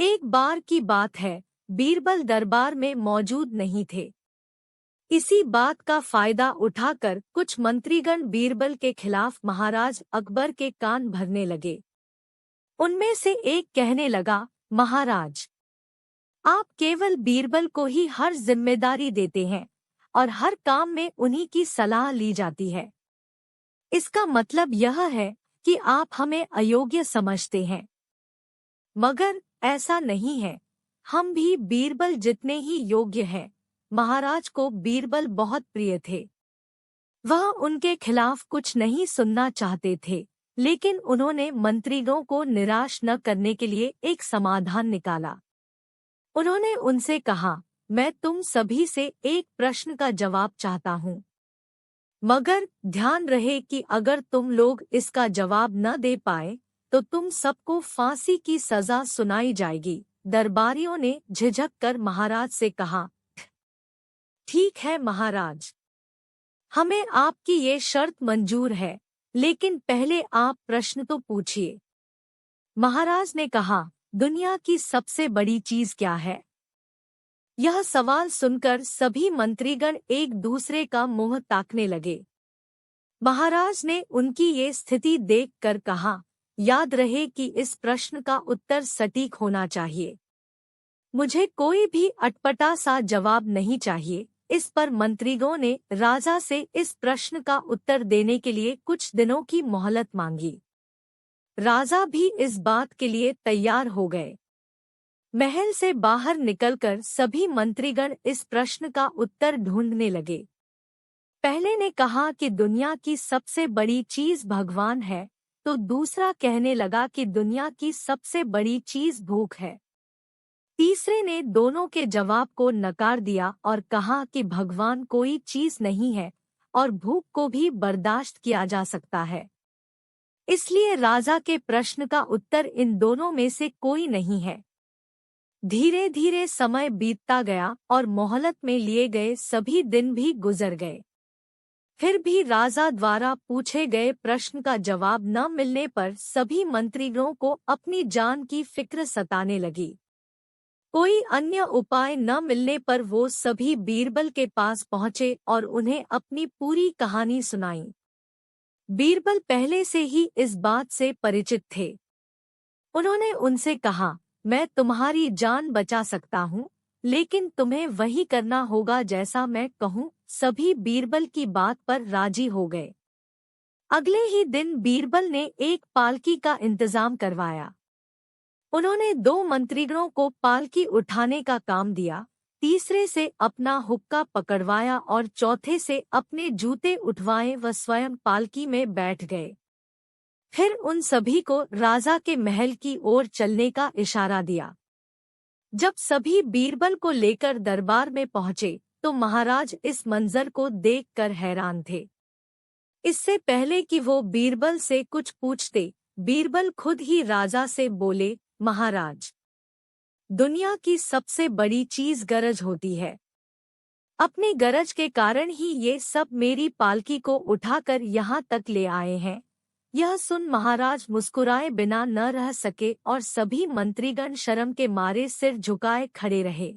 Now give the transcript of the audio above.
एक बार की बात है, बीरबल दरबार में मौजूद नहीं थे। इसी बात का फायदा उठाकर कुछ मंत्रीगण बीरबल के खिलाफ महाराज अकबर के कान भरने लगे। उनमें से एक कहने लगा, महाराज, आप केवल बीरबल को ही हर जिम्मेदारी देते हैं और हर काम में उन्हीं की सलाह ली जाती है। इसका मतलब यह है कि आप हमें अयोग्य समझते हैं। मगर ऐसा नहीं है, हम भी बीरबल जितने ही योग्य हैं। महाराज को बीरबल बहुत प्रिय थे। वह उनके खिलाफ कुछ नहीं सुनना चाहते थे, लेकिन उन्होंने मंत्रीगणों को निराश न करने के लिए एक समाधान निकाला। उन्होंने उनसे कहा, मैं तुम सभी से एक प्रश्न का जवाब चाहता हूँ, मगर ध्यान रहे कि अगर तुम लोग इसका जवाब न दे पाए तो तुम सबको फांसी की सजा सुनाई जाएगी। दरबारियों ने झिझक कर महाराज से कहा, ठीक है महाराज, हमें आपकी ये शर्त मंजूर है, लेकिन पहले आप प्रश्न तो पूछिए। महाराज ने कहा, दुनिया की सबसे बड़ी चीज क्या है? यह सवाल सुनकर सभी मंत्रीगण एक दूसरे का मुंह ताकने लगे। महाराज ने उनकी ये स्थिति देखकर कहा, याद रहे कि इस प्रश्न का उत्तर सटीक होना चाहिए। मुझे कोई भी अटपटा सा जवाब नहीं चाहिए। इस पर मंत्रीगणों ने राजा से इस प्रश्न का उत्तर देने के लिए कुछ दिनों की मोहलत मांगी। राजा भी इस बात के लिए तैयार हो गए। महल से बाहर निकलकर सभी मंत्रीगण इस प्रश्न का उत्तर ढूंढने लगे। पहले ने कहा कि दुनिया की सबसे बड़ी चीज भगवान है, तो दूसरा कहने लगा कि दुनिया की सबसे बड़ी चीज भूख है। तीसरे ने दोनों के जवाब को नकार दिया और कहा कि भगवान कोई चीज नहीं है और भूख को भी बर्दाश्त किया जा सकता है। इसलिए राजा के प्रश्न का उत्तर इन दोनों में से कोई नहीं है। धीरे धीरे समय बीतता गया और मोहलत में लिए गए सभी दिन भी गुजर गए। फिर भी राजा द्वारा पूछे गए प्रश्न का जवाब न मिलने पर सभी मंत्रीगणों को अपनी जान की फिक्र सताने लगी। कोई अन्य उपाय न मिलने पर वो सभी बीरबल के पास पहुँचे और उन्हें अपनी पूरी कहानी सुनाई। बीरबल पहले से ही इस बात से परिचित थे। उन्होंने उनसे कहा, मैं तुम्हारी जान बचा सकता हूँ, लेकिन तुम्हें वही करना होगा जैसा मैं कहूँ। सभी बीरबल की बात पर राजी हो गए। अगले ही दिन बीरबल ने एक पालकी का इंतजाम करवाया। उन्होंने 2 मंत्रीगणों को पालकी उठाने का काम दिया, तीसरे से अपना हुक्का पकड़वाया और चौथे से अपने जूते उठवाए व स्वयं पालकी में बैठ गए। फिर उन सभी को राजा के महल की ओर चलने का इशारा दिया। जब सभी बीरबल को लेकर दरबार में पहुंचे तो महाराज इस मंजर को देखकर हैरान थे। इससे पहले कि वो बीरबल से कुछ पूछते, बीरबल खुद ही राजा से बोले, महाराज, दुनिया की सबसे बड़ी चीज गरज होती है। अपनी गरज के कारण ही ये सब मेरी पालकी को उठाकर यहाँ तक ले आए हैं। यह सुन महाराज मुस्कुराए बिना न रह सके और सभी मंत्रीगण शर्म के मारे सिर झुकाए खड़े रहे।